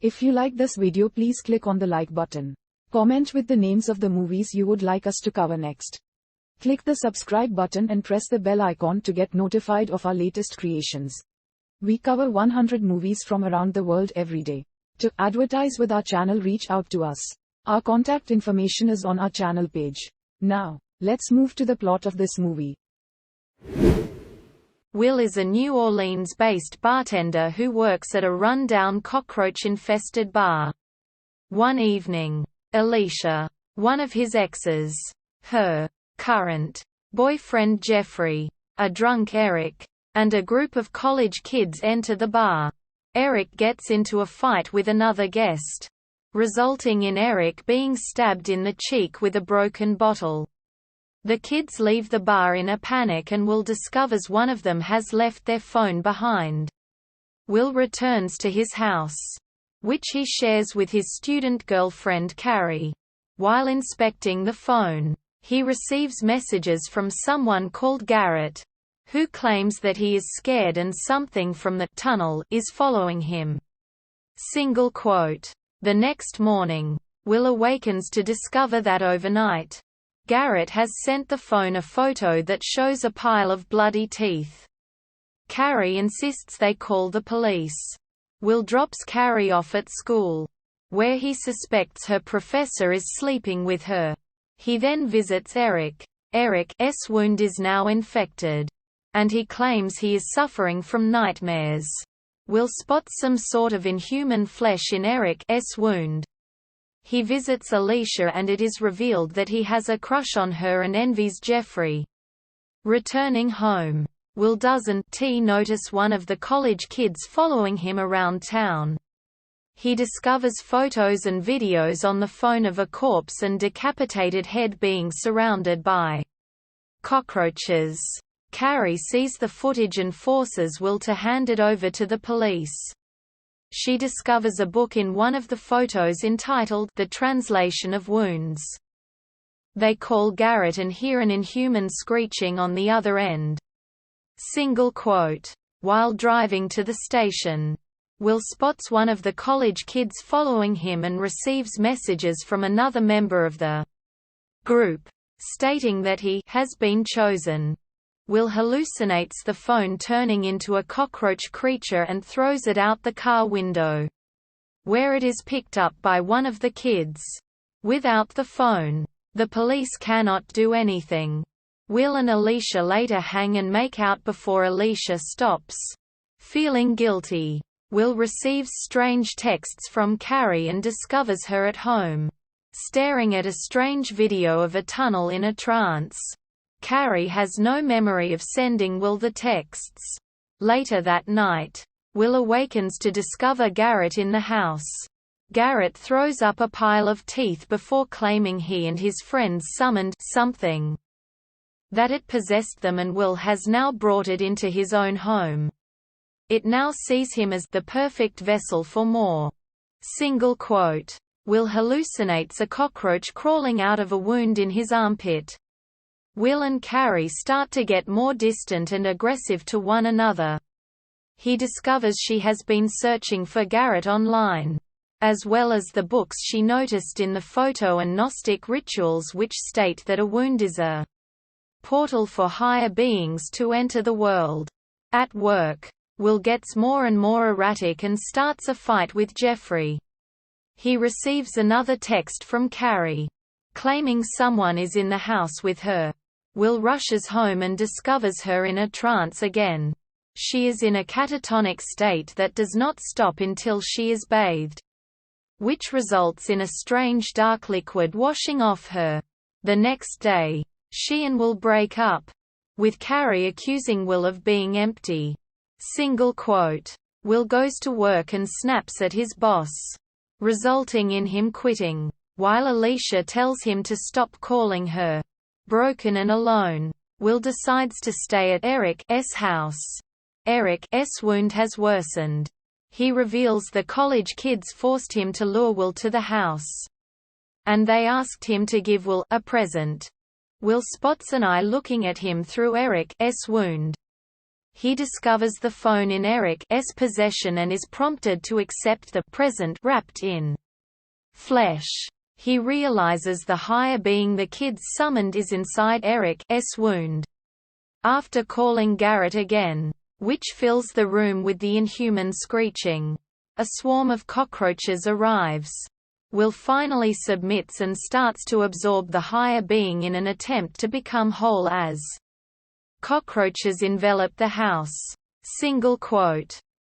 If you like this video, please click on the like button. Comment with the names of the movies you would like us to cover next. Click the subscribe button and press the bell icon to get notified of our latest creations. We cover 100 movies from around the world every day. To advertise with our channel, reach out to us. Our contact information is on our channel page. Now, let's move to the plot of this movie. Will is a New Orleans-based bartender who works at a run-down cockroach-infested bar. One evening, Alicia, one of his exes, her current boyfriend Jeffrey, a drunk Eric, and a group of college kids enter the bar. Eric gets into a fight with another guest, resulting in Eric being stabbed in the cheek with a broken bottle. The kids leave the bar in a panic and Will discovers one of them has left their phone behind. Will returns to his house, which he shares with his student girlfriend Carrie. While inspecting the phone, he receives messages from someone called Garrett, who claims that he is scared and something from the tunnel is following him. The next morning, Will awakens to discover that overnight, Garrett has sent the phone a photo that shows a pile of bloody teeth. Carrie insists they call the police. Will drops Carrie off at school, where he suspects her professor is sleeping with her. He then visits Eric. Eric's wound is now infected, and he claims he is suffering from nightmares. Will spots some sort of inhuman flesh in Eric's wound. He visits Alicia and it is revealed that he has a crush on her and envies Jeffrey. Returning home, Will doesn't notice one of the college kids following him around town. He discovers photos and videos on the phone of a corpse and decapitated head being surrounded by cockroaches. Carrie sees the footage and forces Will to hand it over to the police. She discovers a book in one of the photos entitled The Translation of Wounds. They call Garrett and hear an inhuman screeching on the other end. While driving to the station, Will spots one of the college kids following him and receives messages from another member of the group, stating that he has been chosen. Will hallucinates the phone turning into a cockroach creature and throws it out the car window, where it is picked up by one of the kids. Without the phone, the police cannot do anything. Will and Alicia later hang and make out before Alicia stops. Feeling guilty, Will receives strange texts from Carrie and discovers her at home, staring at a strange video of a tunnel in a trance. Carrie has no memory of sending Will the texts. Later that night, Will awakens to discover Garrett in the house. Garrett throws up a pile of teeth before claiming he and his friends summoned something, that it possessed them, and Will has now brought it into his own home. It now sees him as the perfect vessel for more. Will hallucinates a cockroach crawling out of a wound in his armpit. Will and Carrie start to get more distant and aggressive to one another. He discovers she has been searching for Garrett online, as well as the books she noticed in the photo and Gnostic rituals which state that a wound is a portal for higher beings to enter the world. At work, Will gets more and more erratic and starts a fight with Jeffrey. He receives another text from Carrie, claiming someone is in the house with her. Will rushes home and discovers her in a trance again. She is in a catatonic state that does not stop until she is bathed, which results in a strange dark liquid washing off her. The next day, she and Will break up, with Carrie accusing Will of being empty. Will goes to work and snaps at his boss, resulting in him quitting, while Alicia tells him to stop calling her. Broken and alone, Will decides to stay at Eric's house. Eric's wound has worsened. He reveals the college kids forced him to lure Will to the house, and they asked him to give Will a present. Will spots an eye looking at him through Eric's wound. He discovers the phone in Eric's possession and is prompted to accept the present wrapped in flesh. He realizes the higher being the kids summoned is inside Eric's wound. After calling Garrett again, which fills the room with the inhuman screeching, a swarm of cockroaches arrives. Will finally submits and starts to absorb the higher being in an attempt to become whole as cockroaches envelop the house. Single quote,